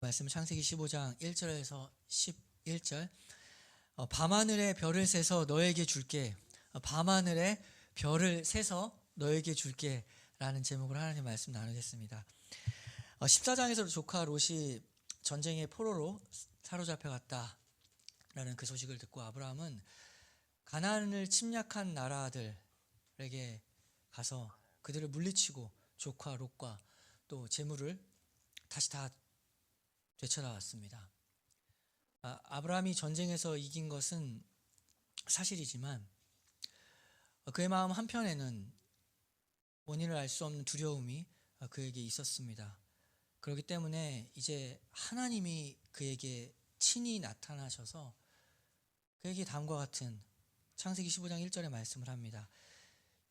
말씀 창세기 15장 1절에서 11절. 밤하늘에 별을 세서 너에게 줄게. 밤하늘에 별을 세서 너에게 줄게 라는 제목으로 하나님 말씀 나누겠습니다. 14장에서 조카 롯이 전쟁의 포로로 사로잡혀 갔다 라는 그 소식을 듣고 아브라함은 가나안을 침략한 나라들에게 가서 그들을 물리치고 조카 롯과 또 재물을 다시 다 되찾아왔습니다. 아브라함이 전쟁에서 이긴 것은 사실이지만 그의 마음 한편에는 원인을 알 수 없는 두려움이 그에게 있었습니다. 그렇기 때문에 이제 하나님이 그에게 친히 나타나셔서 그에게 다음과 같은 창세기 15장 1절의 말씀을 합니다.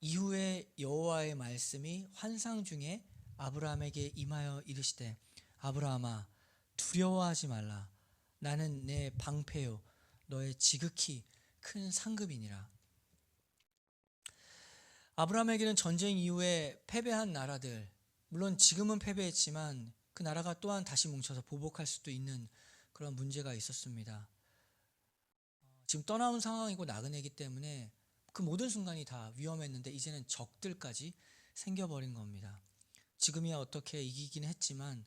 이후에 여호와의 말씀이 환상 중에 아브라함에게 임하여 이르시되 아브라함아 두려워하지 말라. 나는 내 방패요 너의 지극히 큰 상급이니라. 아브라함에게는 전쟁 이후에 패배한 나라들, 물론 지금은 패배했지만 그 나라가 또한 다시 뭉쳐서 보복할 수도 있는 그런 문제가 있었습니다. 지금 떠나온 상황이고 나그네이기 때문에 그 모든 순간이 다 위험했는데 이제는 적들까지 생겨버린 겁니다. 지금이야 어떻게 이기긴 했지만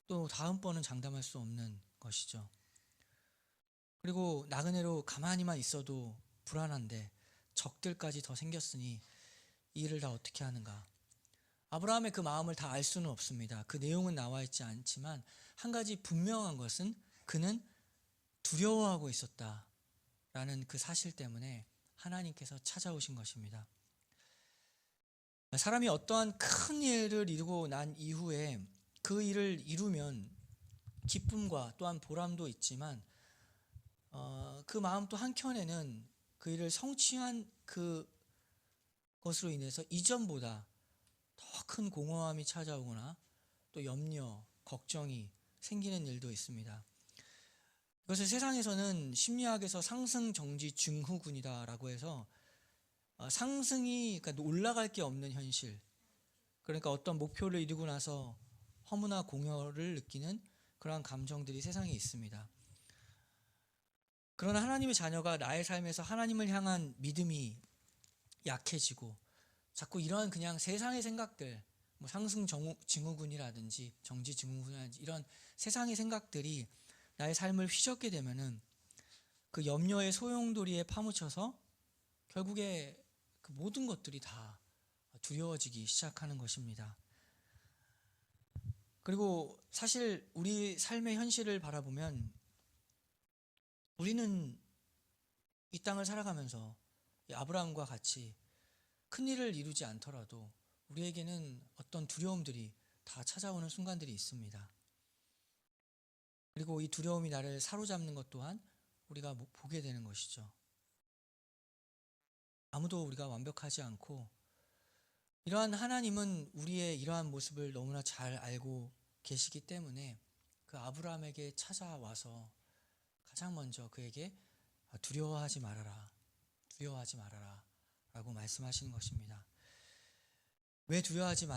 또 다음번은 장담할 수 없는 것이죠. 그리고 나그네로 가만히만 있어도 불안한데 적들까지 더 생겼으니 이 일을 다 어떻게 하는가. 아브라함의 그 마음을 다 알 수는 없습니다. 그 내용은 나와 있지 않지만 한 가지 분명한 것은 그는 두려워하고 있었다라는 그 사실 때문에 하나님께서 찾아오신 것입니다. 사람이 어떠한 큰 일을 이루고 난 이후에 그 일을 이루면 기쁨과 또한 보람도 있지만 그 마음 또 한켠에는 그 일을 성취한 그 것으로 인해서 이전보다 더 큰 공허함이 찾아오거나 또 염려, 걱정이 생기는 일도 있습니다. 이것을 세상에서는 심리학에서 상승정지 증후군이다라고 해서 상승이 그러니까 올라갈 게 없는 현실, 그러니까 어떤 목표를 이루고 나서 허무나 공허를 느끼는 그러한 감정들이 세상에 있습니다. 그러나 하나님의 자녀가 나의 삶에서 하나님을 향한 믿음이 약해지고 자꾸 이러한 그냥 세상의 생각들, 뭐 상승 증후군이라든지 정지 증후군이라든지 이런 세상의 생각들이 나의 삶을 휘젓게 되면은 그 염려의 소용돌이에 파묻혀서 결국에 그 모든 것들이 다 두려워지기 시작하는 것입니다. 그리고 사실 우리 삶의 현실을 바라보면 우리는 이 땅을 살아가면서 아브라함과 같이 큰 일을 이루지 않더라도 우리에게는 어떤 두려움들이 다 찾아오는 순간들이 있습니다. 그리고 이 두려움이 나를 사로잡는 것 또한 우리가 보게 되는 것이죠. 아무도 우리가 완벽하지 않고 이러한 하나님은 우리의 이러한 모습을 너무나 잘 알고 계시기 때문에 그 아브라함에게 찾아와서 가장 먼저 그에게 두려워하지 말아라, 두려워하지 말아라 라고 말씀하시는 것입니다. 왜 두려워하지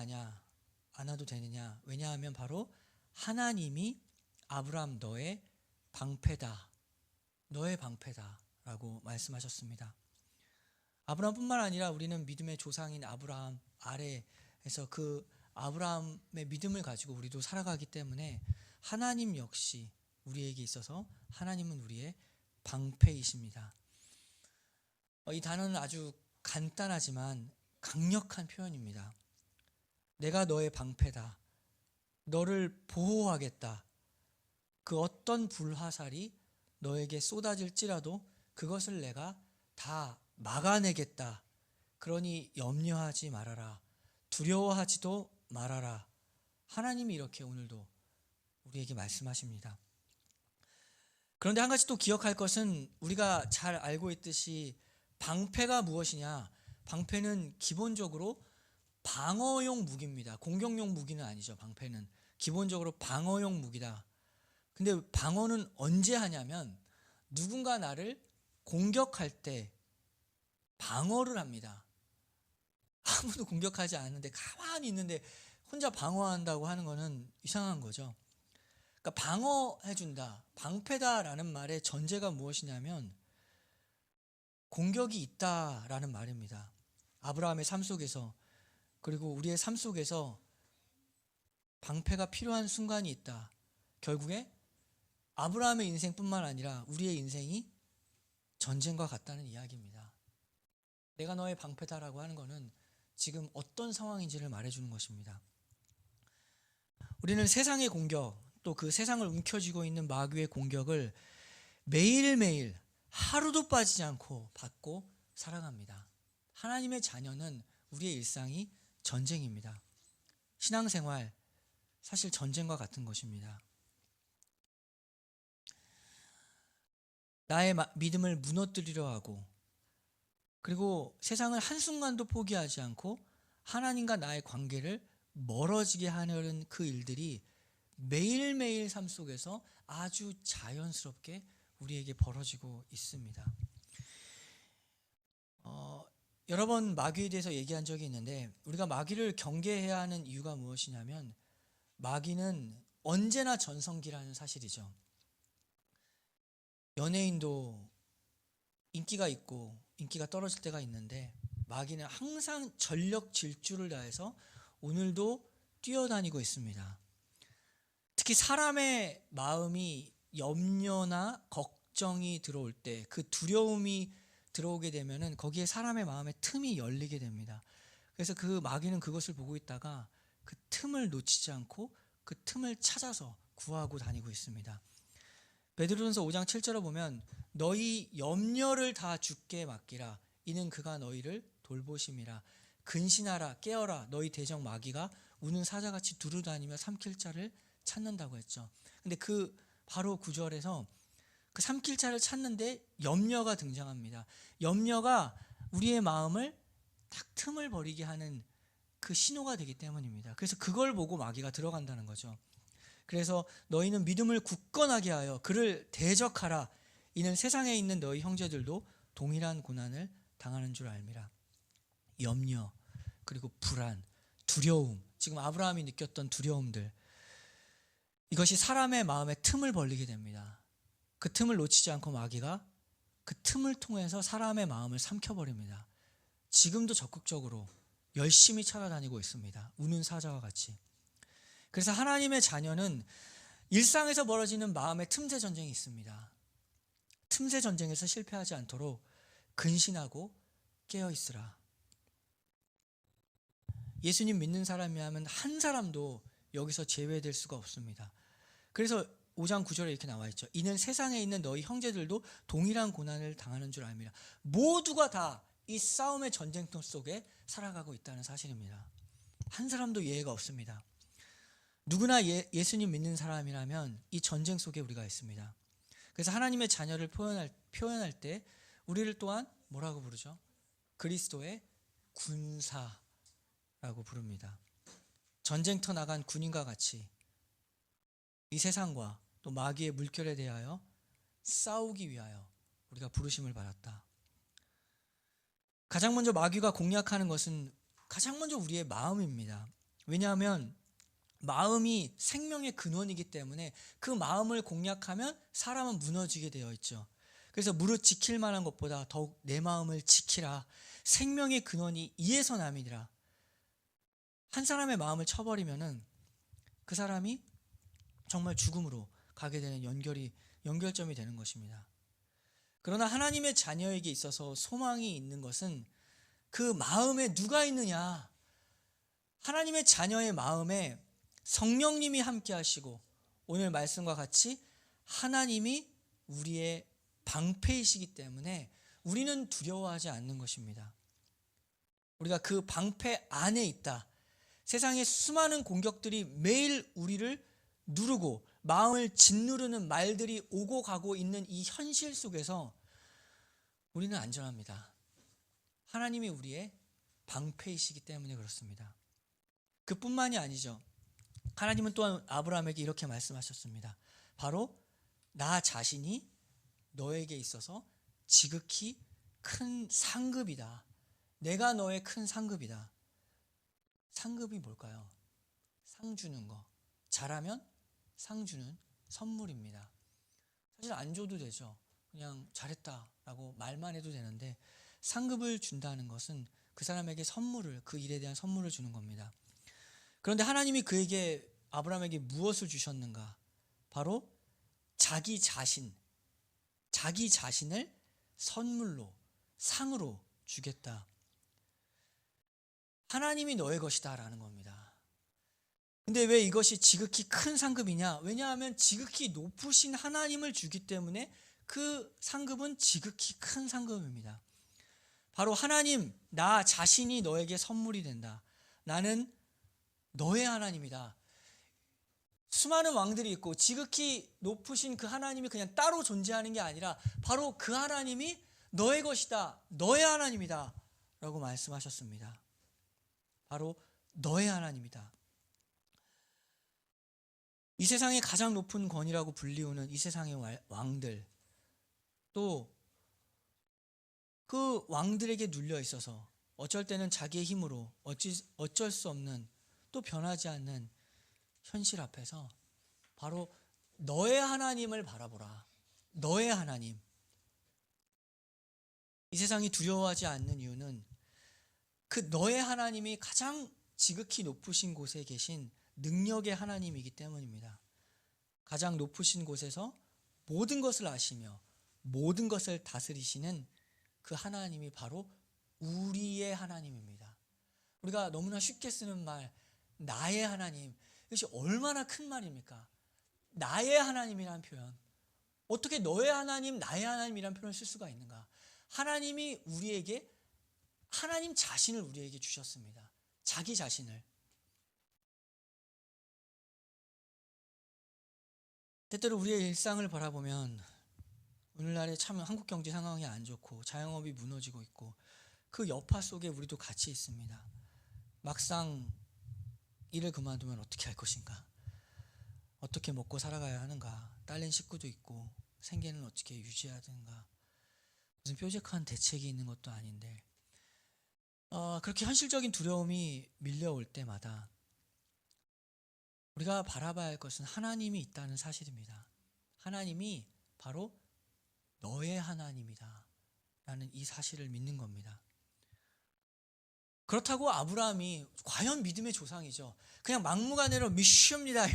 않아도 되느냐? 왜냐하면 바로 하나님이 아브라함 너의 방패다, 너의 방패다 라고 말씀하셨습니다. 아브라함뿐만 아니라 우리는 믿음의 조상인 아브라함 아래에서 그 아브라함의 믿음을 가지고 우리도 살아가기 때문에 하나님 역시 우리에게 있어서 하나님은 우리의 방패이십니다. 이 단어는 아주 간단하지만 강력한 표현입니다. 내가 너의 방패다. 너를 보호하겠다. 그 어떤 불화살이 너에게 쏟아질지라도 그것을 내가 다 막아내겠다. 그러니 염려하지 말아라. 두려워하지도 말아라. 하나님이 이렇게 오늘도 우리에게 말씀하십니다. 그런데 한 가지 또 기억할 것은 우리가 잘 알고 있듯이 방패가 무엇이냐? 방패는 기본적으로 방어용 무기입니다. 공격용 무기는 아니죠. 방패는 기본적으로 방어용 무기다. 근데 방어는 언제 하냐면 누군가 나를 공격할 때 방어를 합니다. 아무도 공격하지 않는데 가만히 있는데 혼자 방어한다고 하는 것은 이상한 거죠. 그러니까 방어해준다, 방패다라는 말의 전제가 무엇이냐면 공격이 있다라는 말입니다. 아브라함의 삶 속에서, 그리고 우리의 삶 속에서 방패가 필요한 순간이 있다. 결국에 아브라함의 인생뿐만 아니라 우리의 인생이 전쟁과 같다는 이야기입니다. 내가 너의 방패다라고 하는 것은 지금 어떤 상황인지를 말해주는 것입니다. 우리는 세상의 공격, 또 그 세상을 움켜쥐고 있는 마귀의 공격을 매일매일 하루도 빠지지 않고 받고 살아갑니다. 하나님의 자녀는 우리의 일상이 전쟁입니다. 신앙생활, 사실 전쟁과 같은 것입니다. 나의 믿음을 무너뜨리려 하고, 그리고 세상을 한순간도 포기하지 않고 하나님과 나의 관계를 멀어지게 하려는 그 일들이 매일매일 삶 속에서 아주 자연스럽게 우리에게 벌어지고 있습니다. 여러 번 마귀에 대해서 얘기한 적이 있는데, 우리가 마귀를 경계해야 하는 이유가 무엇이냐면 마귀는 언제나 전성기라는 사실이죠. 연예인도 인기가 있고 인기가 떨어질 때가 있는데 마귀는 항상 전력 질주를 다해서 오늘도 뛰어다니고 있습니다. 특히 사람의 마음이 염려나 걱정이 들어올 때, 그 두려움이 들어오게 되면은 거기에 사람의 마음의 틈이 열리게 됩니다. 그래서 그 마귀는 그것을 보고 있다가 그 틈을 놓치지 않고 그 틈을 찾아서 구하고 다니고 있습니다. 베드로전서 5장 7절을 보면 너희 염려를 다 주께 맡기라, 이는 그가 너희를 돌보심이라. 근신하라, 깨어라, 너희 대적 마귀가 우는 사자같이 두루다니며 삼킬 자를 찾는다고 했죠. 근데 그 바로 9절에서 그 삼킬 자를 찾는데 염려가 등장합니다. 염려가 우리의 마음을 딱 틈을 버리게 하는 그 신호가 되기 때문입니다. 그래서 그걸 보고 마귀가 들어간다는 거죠. 그래서 너희는 믿음을 굳건하게 하여 그를 대적하라, 이는 세상에 있는 너희 형제들도 동일한 고난을 당하는 줄 알미라. 염려, 그리고 불안, 두려움, 지금 아브라함이 느꼈던 두려움들, 이것이 사람의 마음에 틈을 벌리게 됩니다. 그 틈을 놓치지 않고 마귀가 그 틈을 통해서 사람의 마음을 삼켜버립니다. 지금도 적극적으로 열심히 찾아다니고 있습니다. 우는 사자와 같이. 그래서 하나님의 자녀는 일상에서 벌어지는 마음의 틈새 전쟁이 있습니다. 틈새 전쟁에서 실패하지 않도록 근신하고 깨어있으라. 예수님 믿는 사람이라면 한 사람도 여기서 제외될 수가 없습니다. 그래서 5장 9절에 이렇게 나와 있죠. 이는 세상에 있는 너희 형제들도 동일한 고난을 당하는 줄 알미라. 모두가 다 이 싸움의 전쟁터 속에 살아가고 있다는 사실입니다. 한 사람도 예외가 없습니다. 누구나 예수님 믿는 사람이라면 이 전쟁 속에 우리가 있습니다. 그래서 하나님의 자녀를 표현할 때 우리를 또한 뭐라고 부르죠? 그리스도의 군사라고 부릅니다. 전쟁터 나간 군인과 같이 이 세상과 또 마귀의 물결에 대하여 싸우기 위하여 우리가 부르심을 받았다. 가장 먼저 마귀가 공략하는 것은 가장 먼저 우리의 마음입니다. 왜냐하면 마음이 생명의 근원이기 때문에 그 마음을 공략하면 사람은 무너지게 되어 있죠. 그래서 무릇 지킬 만한 것보다 더욱 내 마음을 지키라. 생명의 근원이 이에서 남이니라. 한 사람의 마음을 쳐버리면은 그 사람이 정말 죽음으로 가게 되는 연결점이 되는 것입니다. 그러나 하나님의 자녀에게 있어서 소망이 있는 것은 그 마음에 누가 있느냐? 하나님의 자녀의 마음에 성령님이 함께 하시고 오늘 말씀과 같이 하나님이 우리의 방패이시기 때문에 우리는 두려워하지 않는 것입니다. 우리가 그 방패 안에 있다. 세상의 수많은 공격들이 매일 우리를 누르고 마음을 짓누르는 말들이 오고 가고 있는 이 현실 속에서 우리는 안전합니다. 하나님이 우리의 방패이시기 때문에 그렇습니다. 그뿐만이 아니죠. 하나님은 또한 아브라함에게 이렇게 말씀하셨습니다. 바로 나 자신이 너에게 있어서 지극히 큰 상급이다. 내가 너의 큰 상급이다. 상급이 뭘까요? 상 주는 거. 잘하면 상 주는 선물입니다. 사실 안 줘도 되죠. 그냥 잘했다라고 말만 해도 되는데 상급을 준다는 것은 그 사람에게 선물을, 그 일에 대한 선물을 주는 겁니다. 그런데 하나님이 그에게, 아브라함에게 무엇을 주셨는가? 바로 자기 자신을 선물로, 상으로 주겠다. 하나님이 너의 것이다 라는 겁니다. 근데 왜 이것이 지극히 큰 상급이냐? 왜냐하면 지극히 높으신 하나님을 주기 때문에 그 상급은 지극히 큰 상급입니다. 바로 하나님, 나 자신이 너에게 선물이 된다. 나는 너의 하나님이다. 수많은 왕들이 있고 지극히 높으신 그 하나님이 그냥 따로 존재하는 게 아니라 바로 그 하나님이 너의 것이다. 너의 하나님이다. 라고 말씀하셨습니다. 바로 너의 하나님이다. 이 세상의 가장 높은 권위라고 불리우는 이 세상의 왕들, 또 그 왕들에게 눌려 있어서 어쩔 때는 자기의 힘으로 어쩔 수 없는, 또 변하지 않는 현실 앞에서 바로 너의 하나님을 바라보라. 너의 하나님. 이 세상이 두려워하지 않는 이유는 그 너의 하나님이 가장 지극히 높으신 곳에 계신 능력의 하나님이기 때문입니다. 가장 높으신 곳에서 모든 것을 아시며 모든 것을 다스리시는 그 하나님이 바로 우리의 하나님입니다. 우리가 너무나 쉽게 쓰는 말, 나의 하나님. 이것이 얼마나 큰 말입니까? 나의 하나님이라는 표현. 어떻게 너의 하나님, 나의 하나님이라는 표현을 쓸 수가 있는가? 하나님이 우리에게, 하나님 자신을 우리에게 주셨습니다. 자기 자신을. 때때로 우리의 일상을 바라보면 오늘날에 참 한국 경제 상황이 안 좋고 자영업이 무너지고 있고 그 여파 속에 우리도 같이 있습니다. 막상 일을 그만두면 어떻게 할 것인가? 어떻게 먹고 살아가야 하는가? 딸린 식구도 있고 생계는 어떻게 유지해야 되는가? 무슨 뾰족한 대책이 있는 것도 아닌데 그렇게 현실적인 두려움이 밀려올 때마다 우리가 바라봐야 할 것은 하나님이 있다는 사실입니다. 하나님이 바로 너의 하나님이다 라는 이 사실을 믿는 겁니다. 그렇다고 아브라함이 과연 믿음의 조상이죠. 그냥 막무가내로 믿습니다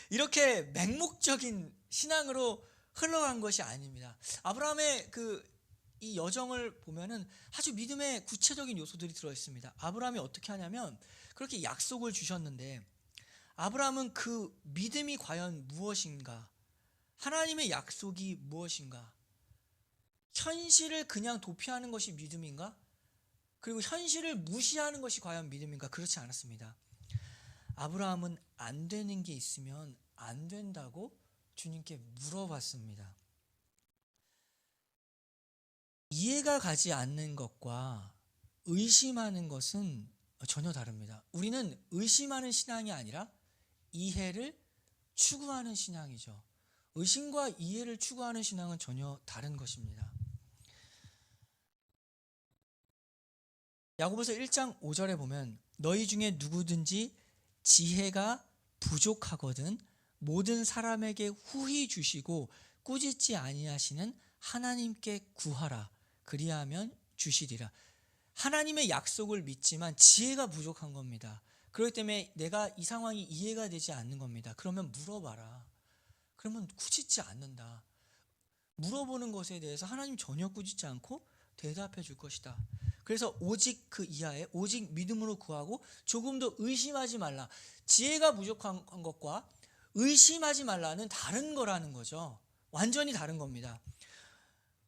이렇게 맹목적인 신앙으로 흘러간 것이 아닙니다. 아브라함의 이 여정을 보면은 아주 믿음의 구체적인 요소들이 들어 있습니다. 아브라함이 어떻게 하냐면 그렇게 약속을 주셨는데 아브라함은 그 믿음이 과연 무엇인가? 하나님의 약속이 무엇인가? 현실을 그냥 도피하는 것이 믿음인가? 그리고 현실을 무시하는 것이 과연 믿음인가? 그렇지 않았습니다. 아브라함은 안 되는 게 있으면 안 된다고 주님께 물어봤습니다. 이해가 가지 않는 것과 의심하는 것은 전혀 다릅니다. 우리는 의심하는 신앙이 아니라 이해를 추구하는 신앙이죠. 의심과 이해를 추구하는 신앙은 전혀 다른 것입니다. 야고보서 1장 5절에 보면 너희 중에 누구든지 지혜가 부족하거든 모든 사람에게 후히 주시고 꾸짖지 아니하시는 하나님께 구하라. 그리하면 주시리라. 하나님의 약속을 믿지만 지혜가 부족한 겁니다. 그렇기 때문에 내가 이 상황이 이해가 되지 않는 겁니다. 그러면 물어봐라. 그러면 꾸짖지 않는다. 물어보는 것에 대해서 하나님 전혀 꾸짖지 않고 대답해 줄 것이다. 그래서 오직 그 이하에 오직 믿음으로 구하고 조금 더 의심하지 말라. 지혜가 부족한 것과 의심하지 말라는 다른 거라는 거죠. 완전히 다른 겁니다.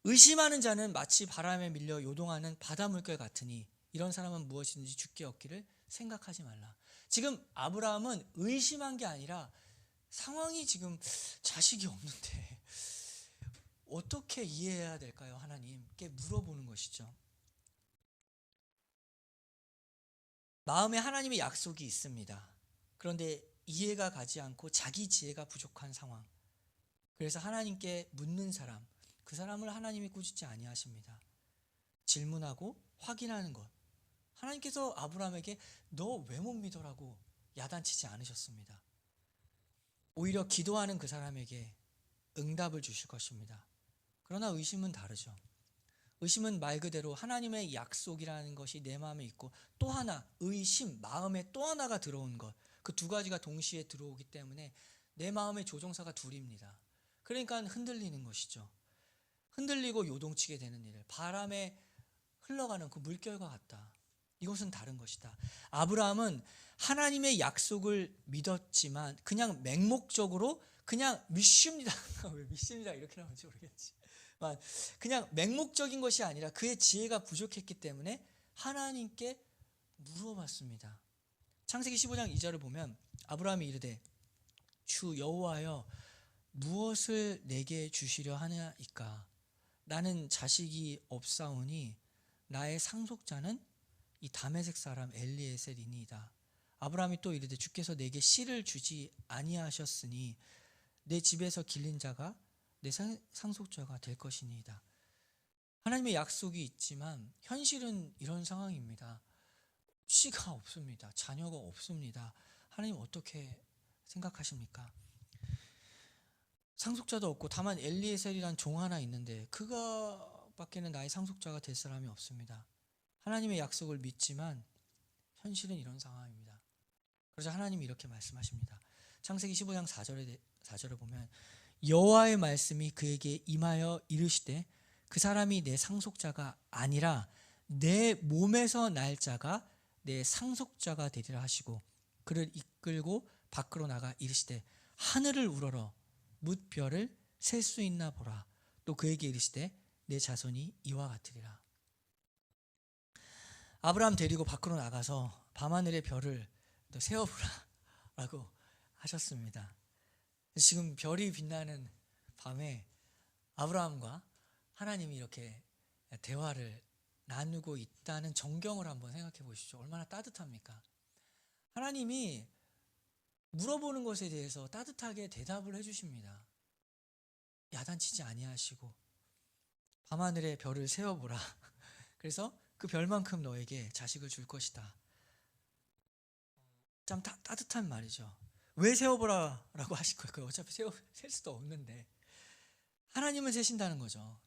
의심하는 자는 마치 바람에 밀려 요동하는 바다 물결 같으니 이런 사람은 무엇이든지 죽게 얻기를 생각하지 말라. 지금 아브라함은 의심한 게 아니라 상황이 지금 자식이 없는데 어떻게 이해해야 될까요? 하나님께 물어보는 것이죠. 마음에 하나님의 약속이 있습니다. 그런데 이해가 가지 않고 자기 지혜가 부족한 상황. 그래서 하나님께 묻는 사람, 그 사람을 하나님이 꾸짖지 아니하십니다. 질문하고 확인하는 것. 하나님께서 아브라함에게 너 왜 못 믿어라고 야단치지 않으셨습니다. 오히려 기도하는 그 사람에게 응답을 주실 것입니다. 그러나 의심은 다르죠. 의심은 말 그대로 하나님의 약속이라는 것이 내 마음에 있고, 또 하나 의심, 마음에 또 하나가 들어온 것, 그 두 가지가 동시에 들어오기 때문에 내 마음의 조종사가 둘입니다. 그러니까 흔들리는 것이죠. 흔들리고 요동치게 되는 일, 바람에 흘러가는 그 물결과 같다. 이것은 다른 것이다. 아브라함은 하나님의 약속을 믿었지만 그냥 맹목적으로 그냥 믿습니다. 왜 믿습니다 이렇게 나오는지 모르겠지. 그냥 맹목적인 것이 아니라 그의 지혜가 부족했기 때문에 하나님께 물어봤습니다. 창세기 15장 2절을 보면 아브라함이 이르되 주 여호와여 무엇을 내게 주시려 하나이까? 나는 자식이 없사오니 나의 상속자는 이 다메섹 사람 엘리에셀이니이다. 아브라함이 또 이르되 주께서 내게 씨를 주지 아니하셨으니 내 집에서 길린 자가 내 상속자가 될 것이니이다. 하나님의 약속이 있지만 현실은 이런 상황입니다. 씨가 없습니다. 자녀가 없습니다. 하나님 어떻게 생각하십니까? 상속자도 없고 다만 엘리에셀이란 종 하나 있는데 그가 밖에는 나의 상속자가 될 사람이 없습니다. 하나님의 약속을 믿지만 현실은 이런 상황입니다. 그래서 하나님이 이렇게 말씀하십니다. 창세기 15장 4절을 보면 여호와의 말씀이 그에게 임하여 이르시되 그 사람이 내 상속자가 아니라 내 몸에서 날 자가 내 상속자가 되리라 하시고 그를 이끌고 밖으로 나가 이르시되 하늘을 우러러 뭇 별을 셀 수 있나 보라. 또 그에게 이르시되 내 자손이 이와 같으리라. 아브라함 데리고 밖으로 나가서 밤하늘의 별을 세어보라 라고 하셨습니다. 지금 별이 빛나는 밤에 아브라함과 하나님이 이렇게 대화를 나누고 있다는 정경을 한번 생각해 보십시오. 얼마나 따뜻합니까? 하나님이 물어보는 것에 대해서 따뜻하게 대답을 해주십니다. 야단치지 아니하시고 밤하늘의 별을 세어보라. 그래서 그 별만큼 너에게 자식을 줄 것이다. 참 따뜻한 말이죠. 왜 세어보라 라고 하실 거예요? 어차피 셀 수도 없는데. 하나님은 세신다는 거죠.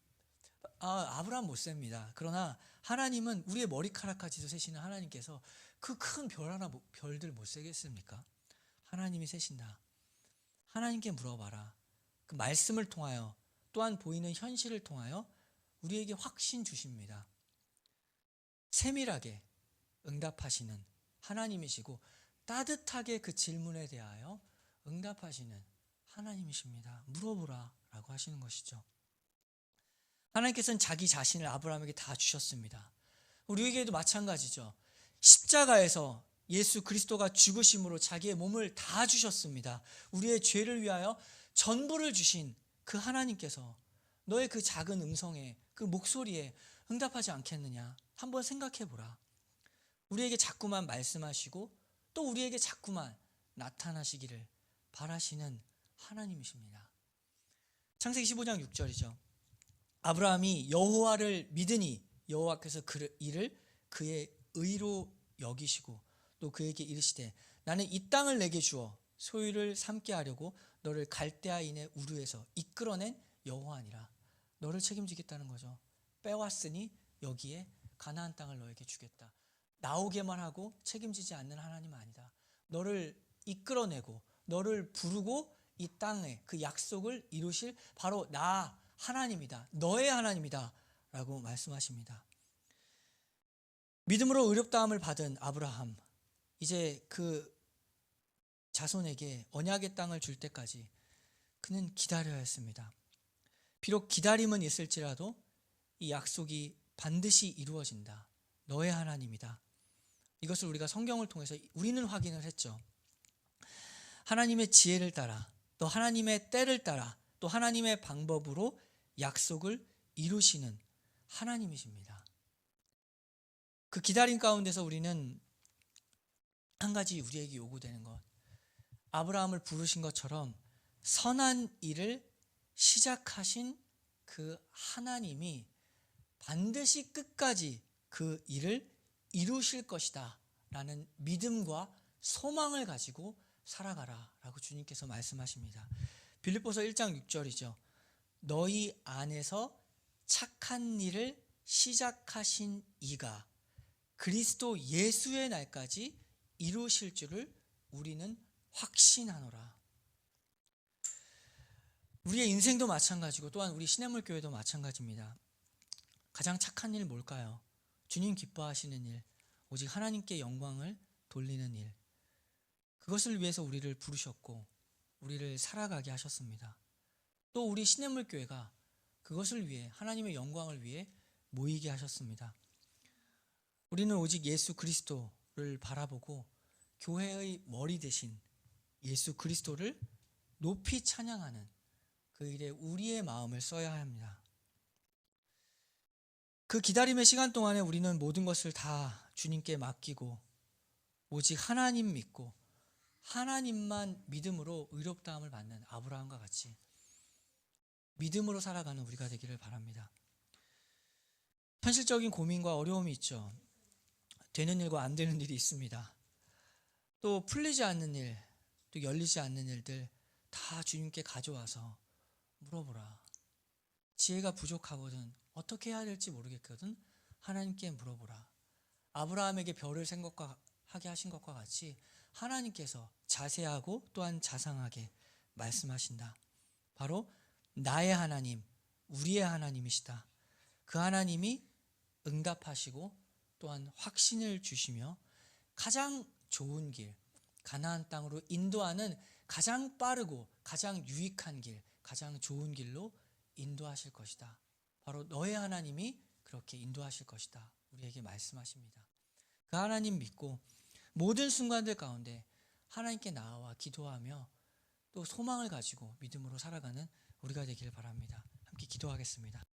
아브라함 못 셉니다. 그러나 하나님은 우리의 머리카락까지도 세시는 하나님께서 그 큰 별들 못 세겠습니까? 하나님이 세신다. 하나님께 물어봐라. 그 말씀을 통하여 또한 보이는 현실을 통하여 우리에게 확신 주십니다. 세밀하게 응답하시는 하나님이시고 따뜻하게 그 질문에 대하여 응답하시는 하나님이십니다. 물어보라 라고 하시는 것이죠. 하나님께서는 자기 자신을 아브라함에게 다 주셨습니다. 우리에게도 마찬가지죠. 십자가에서 예수 그리스도가 죽으심으로 자기의 몸을 다 주셨습니다. 우리의 죄를 위하여 전부를 주신 그 하나님께서 너의 그 작은 음성에 그 목소리에 응답하지 않겠느냐? 한번 생각해 보라. 우리에게 자꾸만 말씀하시고 또 우리에게 자꾸만 나타나시기를 바라시는 하나님이십니다. 창세기 15장 6절이죠. 아브라함이 여호와를 믿으니 여호와께서 그 일을 그의 의로 여기시고 또 그에게 이르시되 나는 이 땅을 내게 주어 소유를 삼게 하려고 너를 갈대아인의 우르에서 이끌어낸 여호와니라. 너를 책임지겠다는 거죠. 빼왔으니 여기에 가나안 땅을 너에게 주겠다. 나오게만 하고 책임지지 않는 하나님 아니다. 너를 이끌어내고 너를 부르고 이 땅에 그 약속을 이루실 바로 나 하나님이다. 너의 하나님이다 라고 말씀하십니다. 믿음으로 의롭다함을 받은 아브라함, 이제 그 자손에게 언약의 땅을 줄 때까지 그는 기다려야 했습니다. 비록 기다림은 있을지라도 이 약속이 반드시 이루어진다. 너의 하나님이다. 이것을 우리가 성경을 통해서 우리는 확인을 했죠. 하나님의 지혜를 따라 또 하나님의 때를 따라 또 하나님의 방법으로 약속을 이루시는 하나님이십니다. 그 기다림 가운데서 우리는 한 가지 우리에게 요구되는 것, 아브라함을 부르신 것처럼 선한 일을 시작하신 그 하나님이 반드시 끝까지 그 일을 이루실 것이다 라는 믿음과 소망을 가지고 살아가라 라고 주님께서 말씀하십니다. 빌립보서 1장 6절이죠. 너희 안에서 착한 일을 시작하신 이가 그리스도 예수의 날까지 이루실 줄을 우리는 확신하노라. 우리의 인생도 마찬가지고 또한 우리 시냇물 교회도 마찬가지입니다. 가장 착한 일 뭘까요? 주님 기뻐하시는 일, 오직 하나님께 영광을 돌리는 일. 그것을 위해서 우리를 부르셨고 우리를 살아가게 하셨습니다. 또 우리 시냇물 교회가 그것을 위해 하나님의 영광을 위해 모이게 하셨습니다. 우리는 오직 예수 그리스도를 바라보고 교회의 머리 대신 예수 그리스도를 높이 찬양하는 그 일에 우리의 마음을 써야 합니다. 그 기다림의 시간 동안에 우리는 모든 것을 다 주님께 맡기고 오직 하나님 믿고 하나님만 믿음으로 의롭다함을 받는 아브라함과 같이 믿음으로 살아가는 우리가 되기를 바랍니다. 현실적인 고민과 어려움이 있죠. 되는 일과 안 되는 일이 있습니다. 또 풀리지 않는 일, 또 열리지 않는 일들 다 주님께 가져와서 물어보라. 지혜가 부족하거든 어떻게 해야 될지 모르겠거든 하나님께 물어보라. 아브라함에게 별을 생각하게 하신 것과 같이 하나님께서 자세하고 또한 자상하게 말씀하신다. 바로 나의 하나님, 우리의 하나님이시다. 그 하나님이 응답하시고 또한 확신을 주시며 가장 좋은 길, 가나안 땅으로 인도하는 가장 빠르고 가장 유익한 길, 가장 좋은 길로 인도하실 것이다. 바로 너의 하나님이 그렇게 인도하실 것이다. 우리에게 말씀하십니다. 그 하나님 믿고 모든 순간들 가운데 하나님께 나아와 기도하며 또 소망을 가지고 믿음으로 살아가는 우리가 되기를 바랍니다. 함께 기도하겠습니다.